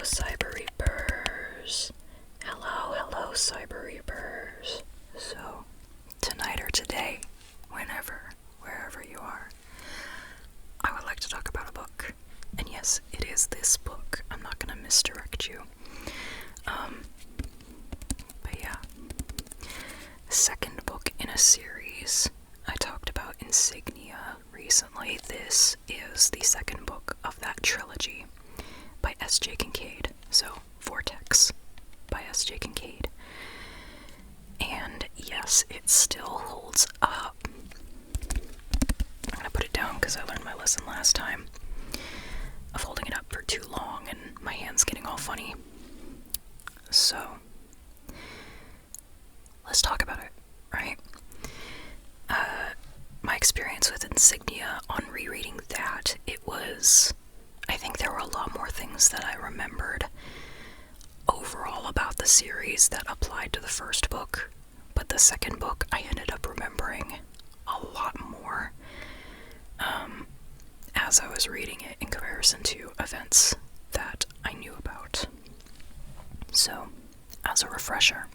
Cyber Reapers. Hello, Cyber Reapers. So, tonight or today, whenever, wherever you are, I would like to talk about a book. And yes, it is this book. I'm not gonna misdirect you. But yeah. Second book in a series. I talked about Insignia recently. This is the second book of that trilogy by S.J. Kincaid. So, Vortex by S.J. Kincaid. And yes, it still holds up. I'm gonna put it down because I learned my lesson last time of holding it up for too long and my hand's getting all funny. So, let's talk about it, right? My experience with Insignia on rereading that, I think there were a lot more things that I remembered overall about the series that applied to the first book, but the second book I ended up remembering a lot more as I was reading it in comparison to events that I knew about. So, as a refresher,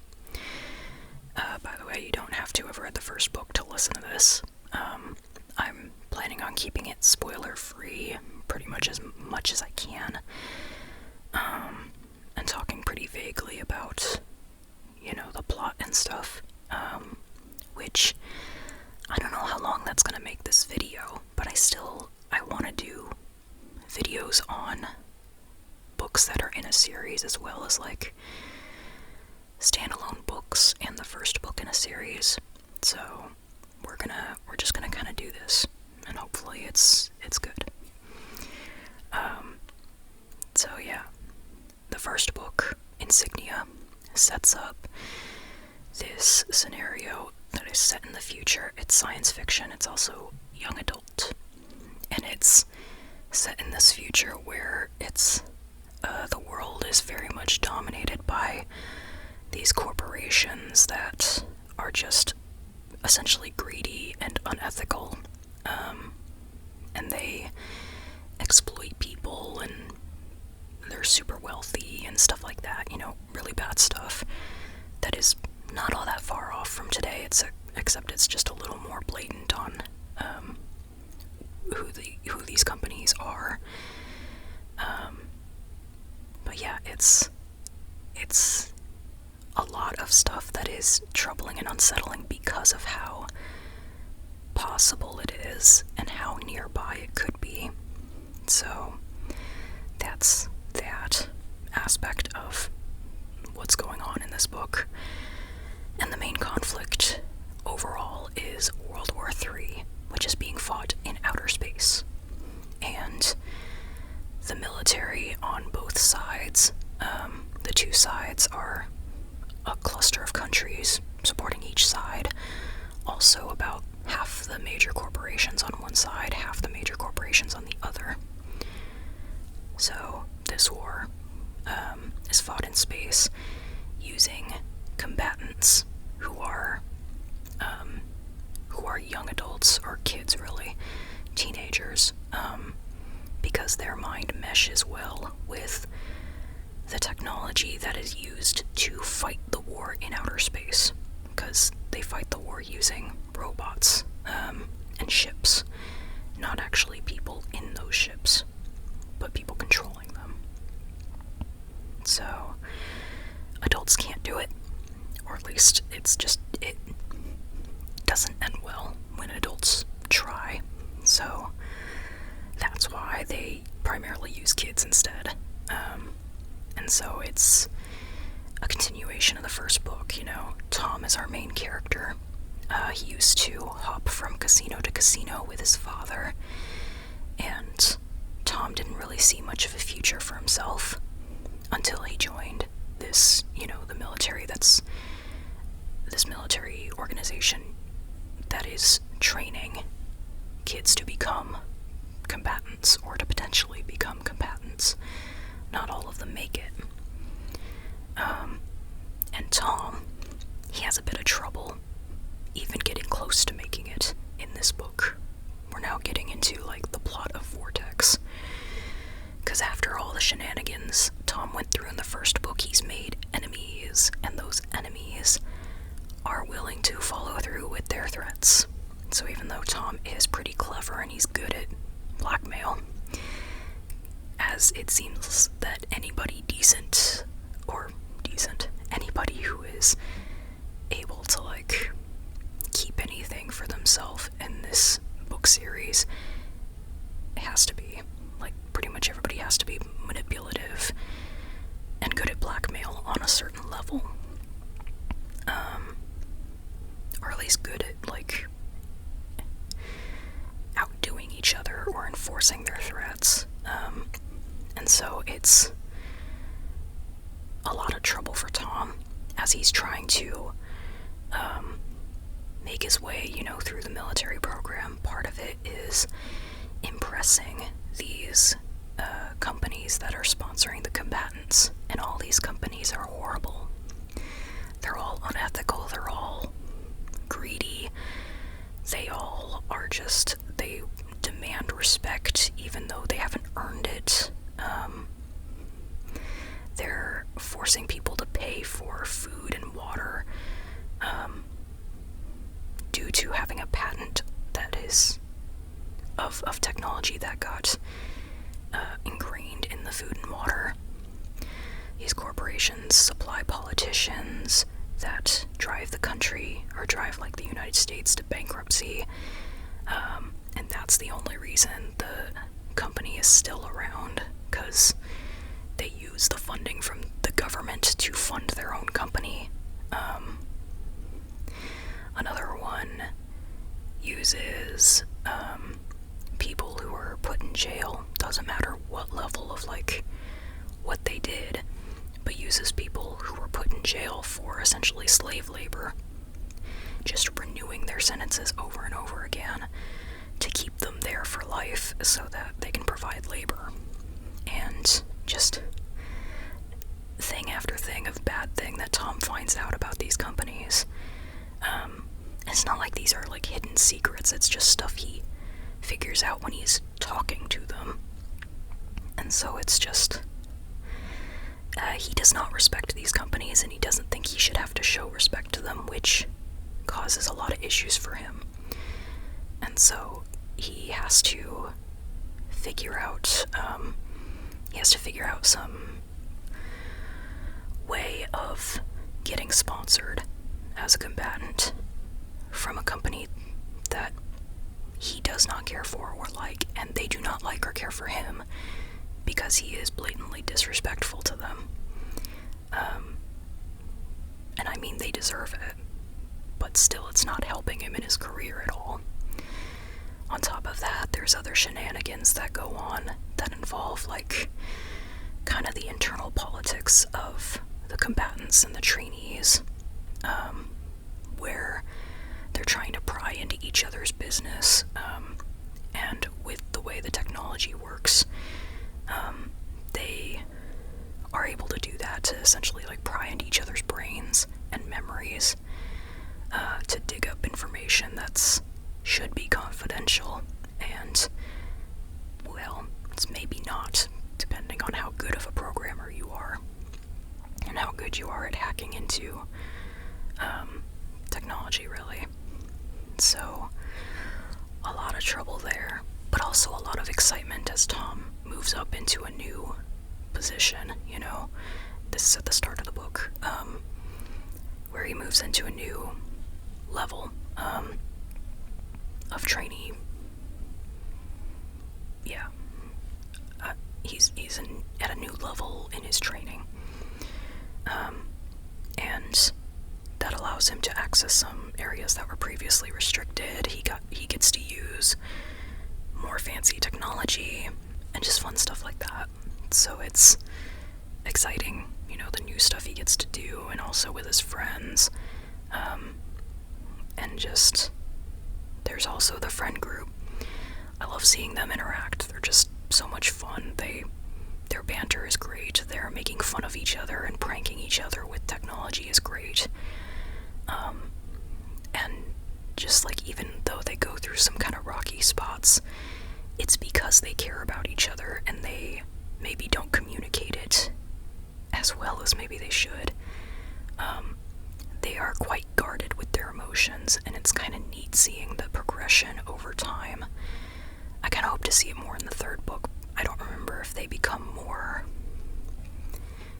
by the way, you don't have to have read the first book to listen to this. I'm planning on keeping it spoiler-free pretty much as I can, and talking pretty vaguely about, the plot and stuff, which I don't know how long that's gonna make this video, but I want to do videos on books that are in a series as well as like standalone books and the first book in a series. So we're just gonna kind of do this, and hopefully it's good. So yeah, the first book, Insignia, sets up this scenario that is set in the future. It's science fiction. It's also young adult, and it's set in this future where the world is very much dominated by these corporations that are just essentially greedy and unethical, and they exploit people, and they're super wealthy and stuff like that, really bad stuff that is not all that far off from today, except it's just a little more blatant on who these companies are. But yeah, it's a lot of stuff that is troubling and unsettling because of how possible it is and how nearby it could be. So that's that aspect of what's going on in this book. And the main conflict overall is World War III, which is being fought in outer space. And the military on both sides, the two sides are a cluster of countries supporting each side. Also about half the major corporations on one side, half the major corporations on the other. So this war is fought in space using combatants who are young adults, or kids really, teenagers, because their mind meshes well with the technology that is used to fight the war in outer space, because they fight the war using robots and ships, not actually people in those ships, but people controlling them. So adults can't do it, or at least it doesn't end well when adults try. So that's why they primarily use kids instead. And so it's a continuation of the first book. Tom is our main character. He used to hop from casino to casino with his father, and Tom didn't really see much of a future for himself until he joined this, the military. That's this military organization that is training kids to become combatants, or to potentially become combatants. Not all of them make it. And Tom, he has a bit of trouble even getting close to making it in this book. We're now getting into, the plot of Vortex. Because after all the shenanigans Tom went through in the first book, he's made enemies, and those enemies are willing to follow through with their threats. So even though Tom is pretty clever and he's good at blackmail, as it seems that anybody anybody who is able to, like, keep anything for themselves in this book series has to be, like, pretty much everybody has to be manipulative and good at blackmail on a certain level. Or at least good at, like, outdoing each other or enforcing their threats. And so it's a lot of trouble for Tom as he's trying to make his way, through the military program. Part of it is impressing these companies that are sponsoring the combatants, and all these companies are horrible. They're all unethical, they're all greedy, they all are just, they demand respect even though they haven't earned it. They're forcing people to pay for food and water due to having a patent that is of technology that got ingrained in the food and water. These corporations supply politicians that drive the country, or drive, like, the United States to bankruptcy, and that's the only reason the company is still around, because they use the funding from the government to fund their own company. Another one uses people who are put in jail, doesn't matter what level of, like, what they did, but uses people who were put in jail for essentially slave labor, just renewing their sentences over and over again to keep them there for life so that they can provide labor. And just thing after thing of bad thing that Tom finds out about these companies. It's not like these are, like, hidden secrets, it's just stuff he figures out when he's talking to them. And so it's just, he does not respect these companies, and he doesn't think he should have to show respect to them, which causes a lot of issues for him. And so he has to figure out, some way of getting sponsored as a combatant from a company that he does not care for or like, and they do not like or care for him because he is blatantly disrespectful to them. And I mean, they deserve it, but still it's not helping him in his career at all. On top of that, there's other shenanigans that go on that involve, like, kind of the internal politics of the combatants and the trainees, where they're trying to pry into each other's business, and with the way the technology works, they are able to do that, to essentially, like, pry into each other's brains and memories, to dig up information that's should be confidential, and, well, it's maybe not, depending on how good of a programmer you are, and how good you are at hacking into technology, really. So, a lot of trouble there, but also a lot of excitement as Tom moves up into a new position, This is at the start of the book, where he moves into a new level of trainee. Yeah. He's at a new level in his training. And that allows him to access some areas that were previously restricted. He gets to use more fancy technology and just fun stuff like that. So it's exciting, the new stuff he gets to do, and also with his friends. And just, there's also the friend group. I love seeing them interact. They're just so much fun. Their banter is great. They're making fun of each other and pranking each other with technology is great. And just, like, even though they go through some kind of rocky spots, it's because they care about each other and they maybe don't communicate it if they become more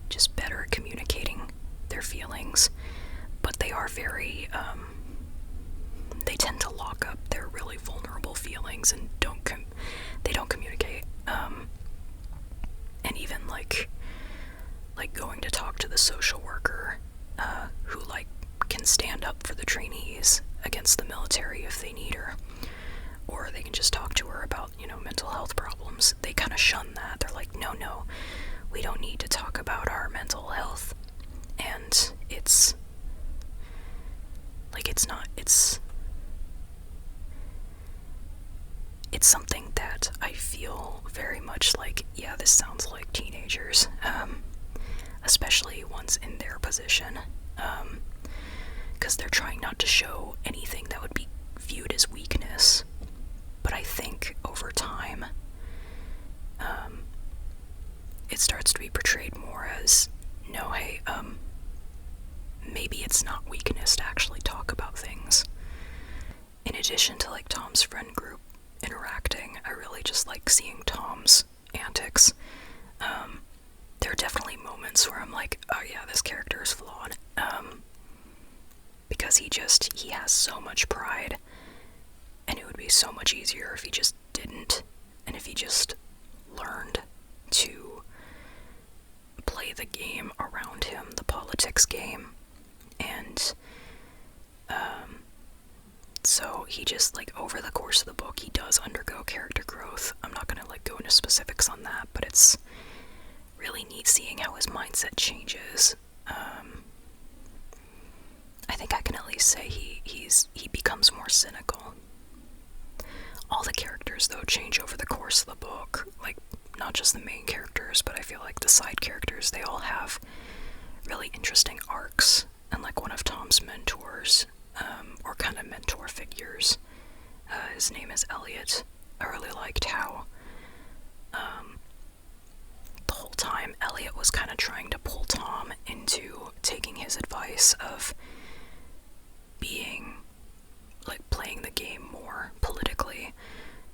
just better at communicating their feelings, but they are very, they tend to lock up their really vulnerable feelings and they don't communicate, and even like going to talk to the social worker, who like can stand up for the trainees against the military if they need her, or they can just talk to her about, mental health problems. They kind of shun that. They're like, no, we don't need to talk about our mental health. And it's something that I feel very much like, yeah, this sounds like teenagers, especially ones in their position, because they're trying not to show anything that would be viewed as weakness. But I think over time, it starts to be portrayed more as, no, hey, maybe it's not weakness to actually talk about things. In addition to like Tom's friend group interacting, I really just like seeing Tom's antics. There are definitely moments where I'm like, oh yeah, this character is flawed, because he has so much pride, and it would be so much easier if he just didn't, and if he just learned to play the game around him, the politics game. And so he just, like, over the course of the book, he does undergo character growth. I'm not gonna like go into specifics on that, but it's really neat seeing how his mindset changes. I think I can at least say he becomes more cynical. All the characters, though, change over the course of the book. Like, not just the main characters, but I feel like the side characters, they all have really interesting arcs. And like one of Tom's mentors, or kind of mentor figures, his name is Elliot. I really liked how the whole time Elliot was kind of trying to pull Tom into taking his advice of being, like, playing the game more politically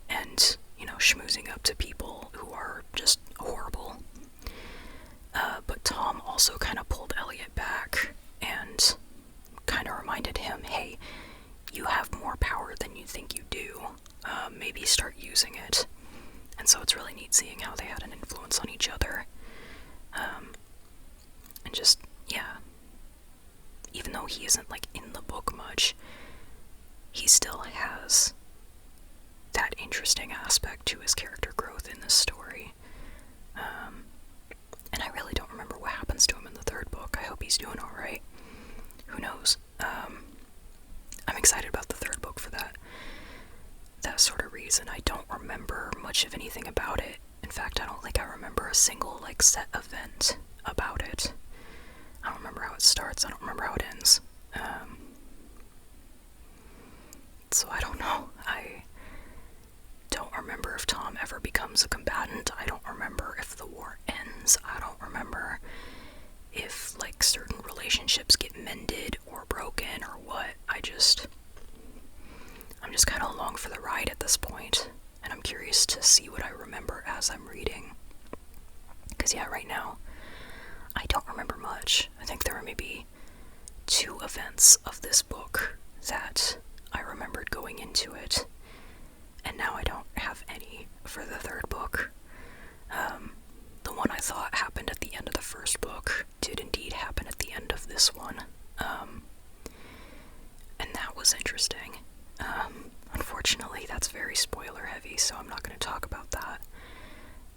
and, schmoozing up to people who are just horrible. But Tom also kind of pulled Elliot back and kind of reminded him, hey, you have more power than you think you do. Maybe start using it. And so it's really neat seeing how they had an influence on each other. And just, yeah. Even though he isn't, like, in the book much, he still has that interesting aspect to his character growth in this story. And I really don't remember what happens to him in the third book. I hope he's doing alright. Who knows? I'm excited about the third book for that sort of reason. I don't remember much of anything about it. In fact, I don't think I remember a single, like, set event about it. I don't remember how it starts. I don't remember how it ends. So I don't know. I don't remember if Tom ever becomes a combatant. I don't remember if the war ends. I don't remember if, like, certain relationships get mended or broken or what. I'm just kind of along for the ride at this point, and I'm curious to see what I remember as I'm reading. Because, yeah, right now, I don't remember much. I think there were maybe 2 events of this book that I remembered going into it, and now I don't have any for the third book. The one I thought happened at the end of the first book did indeed happen at the end of this one, and that was interesting. Unfortunately, that's very spoiler heavy, so I'm not going to talk about that,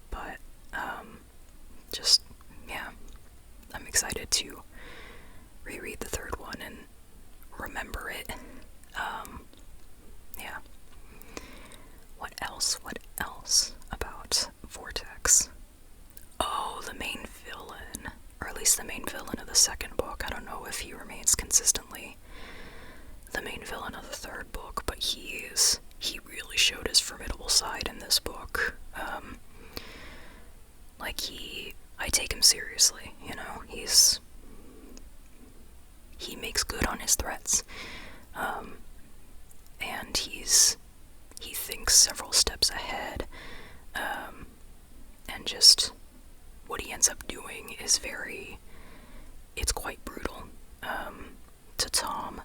but, just, yeah, I'm excited to reread the third one and remember it. Yeah. What else about Vortex? Oh, the main villain, or at least the main villain of the second book. I don't know if he remains consistently the main villain of the third book, but he really showed his formidable side in this book. I take him seriously, he makes good on his threats, and he thinks several steps ahead, and and just what he ends up doing is it's quite brutal, to Tom,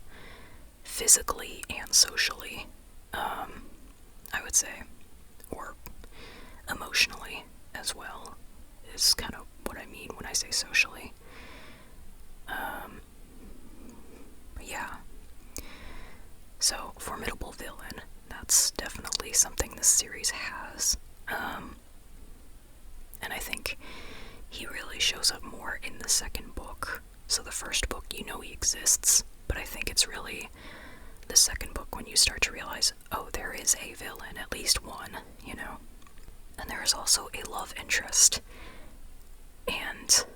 physically and socially, I would say, or emotionally as well, is kind of what I mean when I say socially. Yeah. So, formidable villain, that's definitely something this series has. And I think he really shows up more in the second book. So the first book, you know he exists, but I think it's really the second book when you start to realize, oh, there is a villain, at least one, you know? And there is also a love interest. And,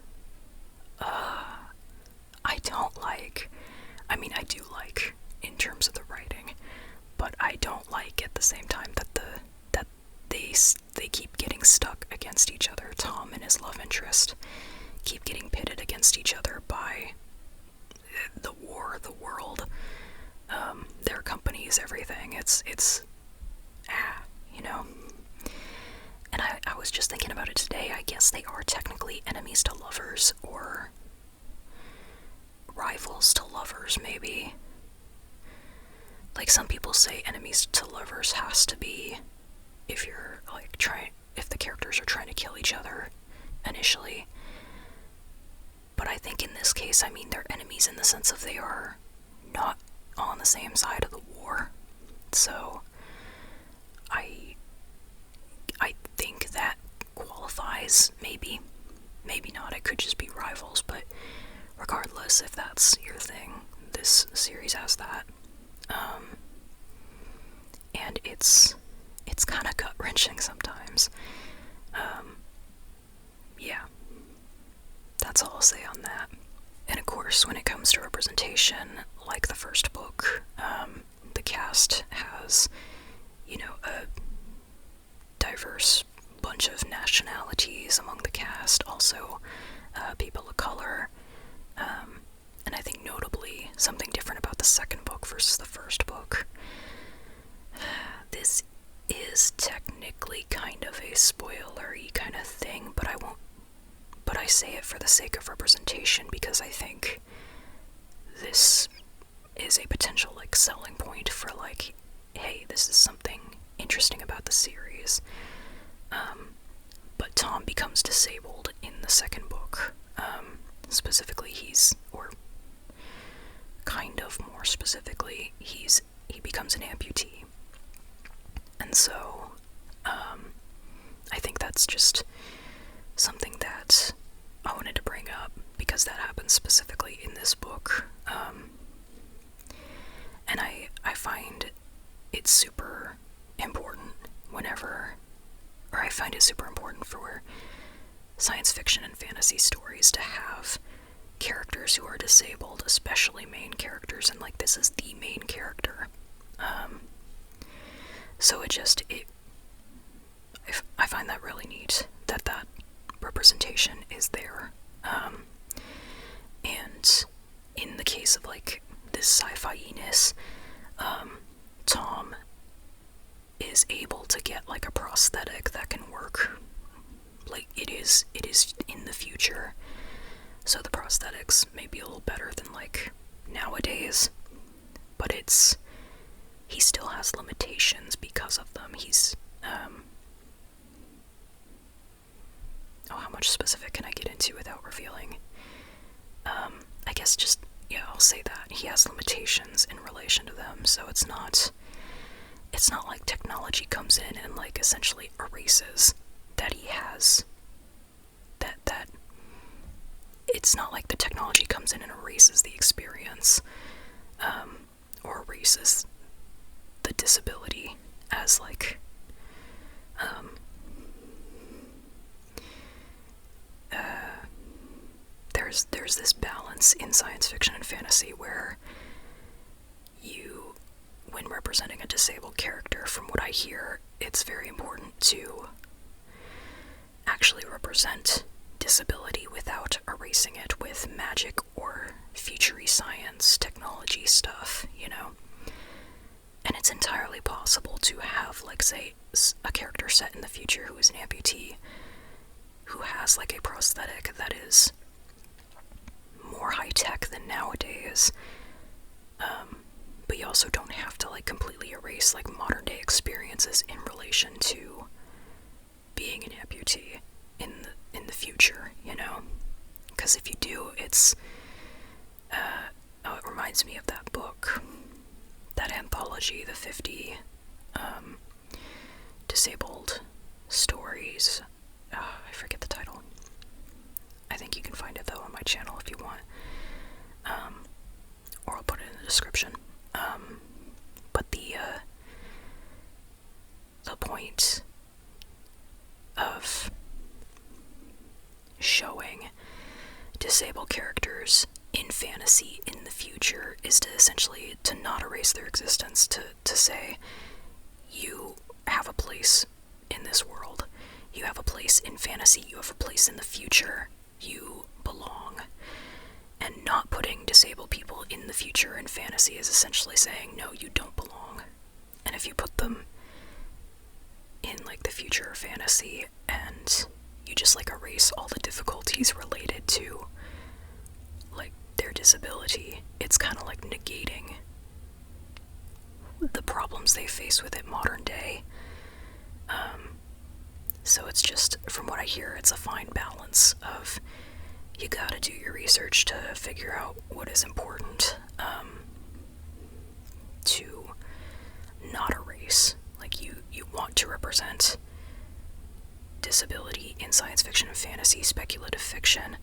I do like, in terms of the writing, but I don't like at the same time that they keep getting stuck against each other. Tom and his love interest keep getting pitted against each other by the war, the world, their companies, everything. It's you know. And I was just thinking about it today. I guess they are technically enemies to lovers, or rivals to lovers, maybe. Like, some people say enemies to lovers has to be if you're, like, if the characters are trying to kill each other initially. But I think in this case, I mean, they're enemies in the sense of they are not on the same side of the war. So, I think that qualifies, maybe not. It could just be rivals, but regardless, if that's your thing, this series has that. And it's kind of gut-wrenching sometimes. Yeah, that's all I'll say on that. And of course, when it comes to representation, like the first book, the cast has, a diverse bunch of nationalities among the cast, also people of color, and I think notably something different about the second book versus the first book. This is technically kind of a spoilery kind of thing, but I say it for the sake of representation, because I think this is a potential, like, selling point for, like, hey, this is something interesting about the series. But Tom becomes disabled in the second book. Specifically, or kind of more specifically, he becomes an amputee. And so, I think that's just something that I wanted to bring up, because that happens specifically in this book. And I find it super important I find it super important for science fiction and fantasy stories to have characters who are disabled, especially main characters, and, like, this is the main character. So I find that really neat, that representation is there. And in the case of, like, this sci-fi-ness, Tom is able to get, like, a prosthetic that can work. Like, it is in the future, so the prosthetics may be a little better than, like, nowadays, but he still has limitations because of them. He's, how much specific can I get into without revealing? I guess just, yeah, I'll say that. He has limitations in relation to them, so it's not like technology comes in and, like, essentially erases that he has, that it's not like the technology comes in and erases the experience, or erases the disability as, like, there's this balance in science fiction and fantasy where when representing a disabled character, from what I hear, it's very important to actually represent disability without erasing it with magic or future-y science, technology stuff, And it's entirely possible to have, like, say, a character set in the future who is an amputee, has like a prosthetic that is more high-tech than nowadays, but you also don't have to like completely erase like modern day experiences in relation to being an amputee in the future, you know? Because if you do, it's it reminds me of that book, that anthology, the 50 disabled stories. I forget the title. I think you can find it though on my channel if you want, or I'll put it in the description. But the point of showing disabled characters in fantasy in the future is to essentially to not erase their existence, to say you have a place in this world, you have a place in fantasy, you have a place in the future, you belong. And not putting disabled people in the future in fantasy is essentially saying, no, you don't belong. And if you put them in like the future of fantasy and you just like erase all the difficulties related to like their disability, it's kind of like negating the problems they face with it modern day. So it's just, from what I hear, it's a fine balance of you gotta do your research to figure out what is important, to not erase. Like you want to represent disability in science fiction and fantasy, speculative fiction,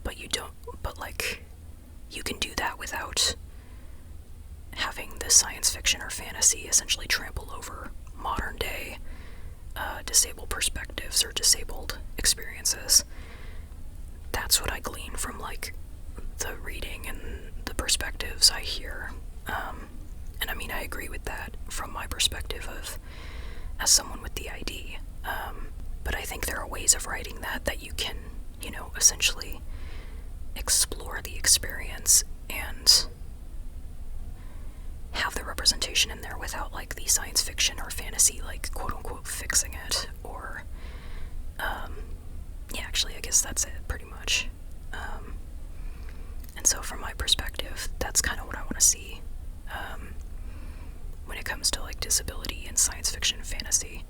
but you don't, but like you can do that without having the science fiction or fantasy essentially trample over modern day disabled perspectives or disabled experiences. That's what I glean from like the reading and the perspectives I hear, and I mean I agree with that from my perspective of as someone with the ID, but I think there are ways of writing that you can, you know, essentially explore the experience and have the representation in there without like the science fiction or fantasy like quote unquote fixing it, or yeah, actually I guess that's it pretty much. And so from my perspective, that's kind of what I want to see when it comes to like disability in science fiction and fantasy,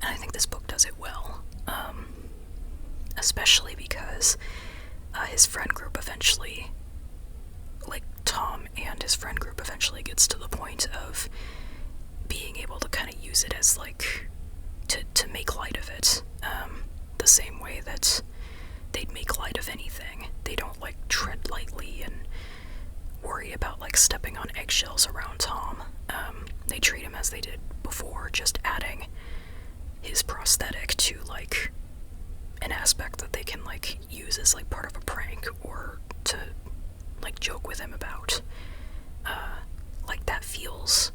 and I think this book does it well, especially because his friend group eventually, like Tom and his friend group eventually gets to the point of being able to kind of use it as like to make light of it, the same way that they'd make light of anything. They don't like tread lightly and worry about like stepping on eggshells around Tom. They treat him as they did before, just adding his prosthetic to like an aspect that they can like use as like part of a prank or to like joke with him about. Like that feels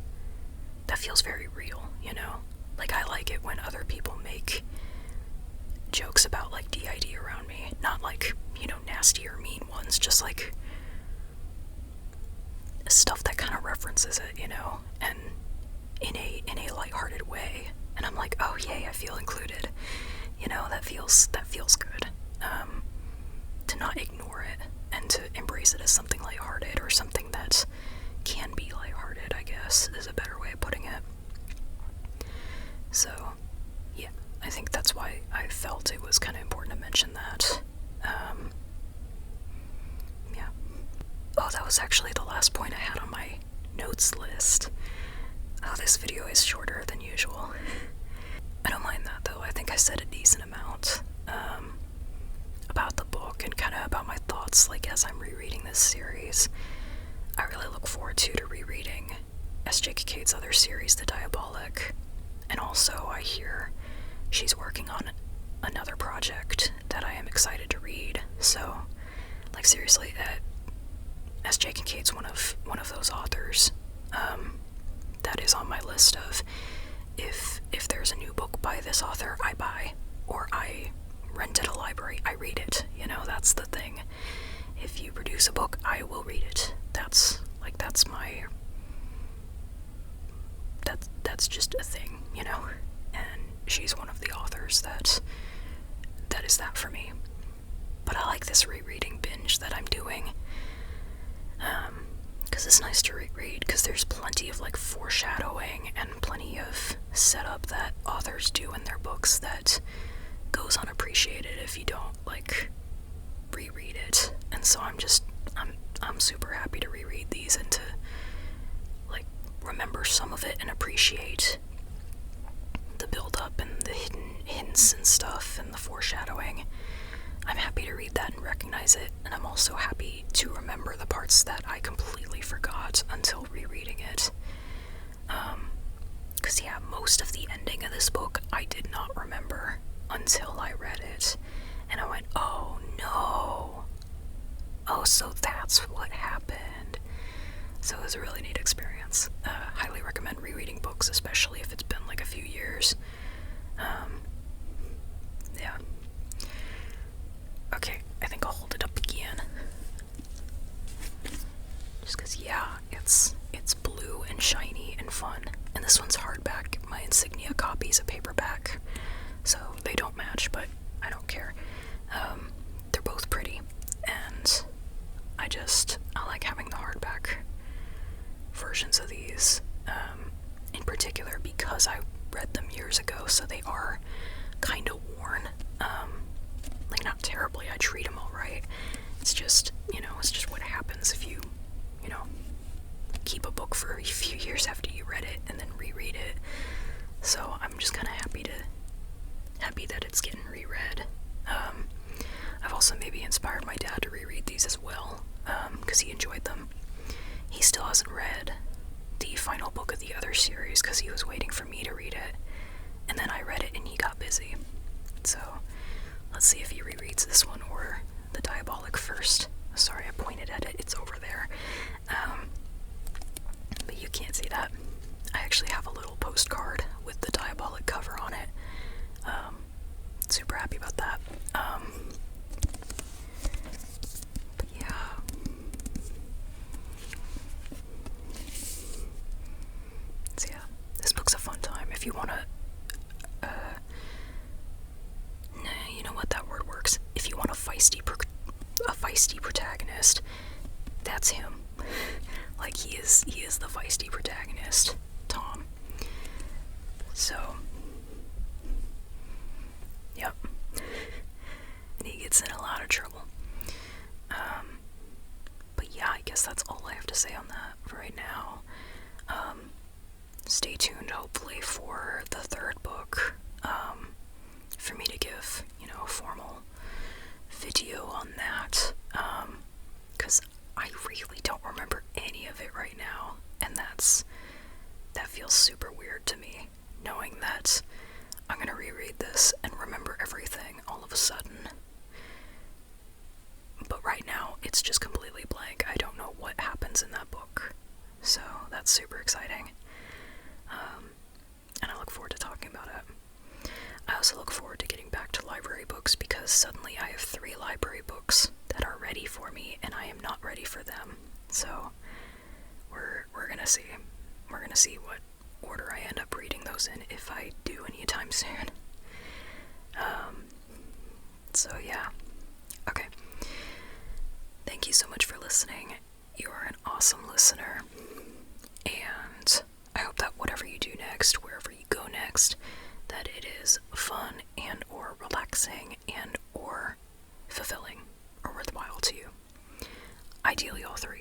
very real, you know? Like I like it when other people make jokes about like DID around me, not like, you know, nasty or mean ones, just like stuff that kind of references it, you know, and in a lighthearted way. And I'm like, oh yay, I feel included. You know, that feels good. To not ignore it and to embrace it as something lighthearted, or something that can be lighthearted, I guess, is a better way of putting it. So, yeah, I think that's why I felt it was kind of important to mention that. Yeah. Oh, that was actually the last point I had on my notes list. Oh, this video is shorter than usual. I don't mind that, though. I think I said a decent amount about the book and kind of about my thoughts, like, as I'm rereading this series. I really look forward to rereading S.J. Kincaid's other series, The Diabolic, and also I hear she's working on another project that I am excited to read. So, like, seriously, S.J. Kincaid's one of those authors that is on my list of if there's a new book by this author, I buy, or I rent at a library, I read it. You know, that's the thing. If you produce a book, I will read it. That's just a thing, you know? And she's one of the authors that is that for me. But I like this rereading binge that I'm doing. Because it's nice to reread, because there's plenty of like foreshadowing and plenty of setup that authors do in their books that goes unappreciated if you don't like reread it. And so I'm super happy to reread these and to like remember some of it and appreciate the build up and the hidden hints and stuff and the foreshadowing. I'm happy to read that and recognize it, and I'm also happy to remember the parts that I completely forgot until rereading it. Because yeah, most of the ending of this book I did not remember until I read it, and I went, oh no, oh, so that's what happened. So it was a really neat experience. Highly recommend rereading books, especially if it's been like a few years. Yeah. Okay, I think I'll hold it up again. Just because, yeah, it's blue and shiny and fun. And this one's hardback. My Insignia copy's a paperback, so they don't match, but I don't care. They're both pretty, and I like having the hardback versions of these, in particular because I read them years ago, so they are kind of worn. Like, not terribly, I treat them alright. It's just, it's just what happens if you, keep a book for a few years after you read it and then reread it. So I'm just kind of happy that it's getting reread. I've also maybe inspired my dad to reread these as well, because he enjoyed them. He still hasn't read the final book of the other series because he was waiting for me to read it, and then I read it and he got busy. So let's see if he rereads this one or the Diabolic first. Sorry, I pointed at it. It's over there. But you can't see that. I actually have a little postcard with the Diabolic cover on it. Super happy about that. But yeah. So yeah, this book's a fun time. If you want to you know what, that word works. If you want a feisty protagonist, that's him. Like, he is the feisty protagonist, Tom. So, yep. And he gets in a lot of trouble. But yeah, I guess that's all I have to say on that for right now. Stay tuned, hopefully, for the third book. For me to give, a formal video on that, because I really don't remember any of it right now, and that feels super weird to me, knowing that I'm gonna reread this and remember everything all of a sudden. But right now, it's just completely blank. I don't know what happens in that book, so that's super exciting, and I look forward to talking about it. I also look forward to getting back to library books, because suddenly I have 3 library books that are ready for me, and I am not ready for them. So we're gonna see. We're gonna see what order I end up reading those in, if I do anytime soon. So yeah. Okay. Thank you so much for listening. You are an awesome listener, and I hope that whatever you do next, wherever you go next, that it is fun and or relaxing and or fulfilling or worthwhile to you. Ideally all 3.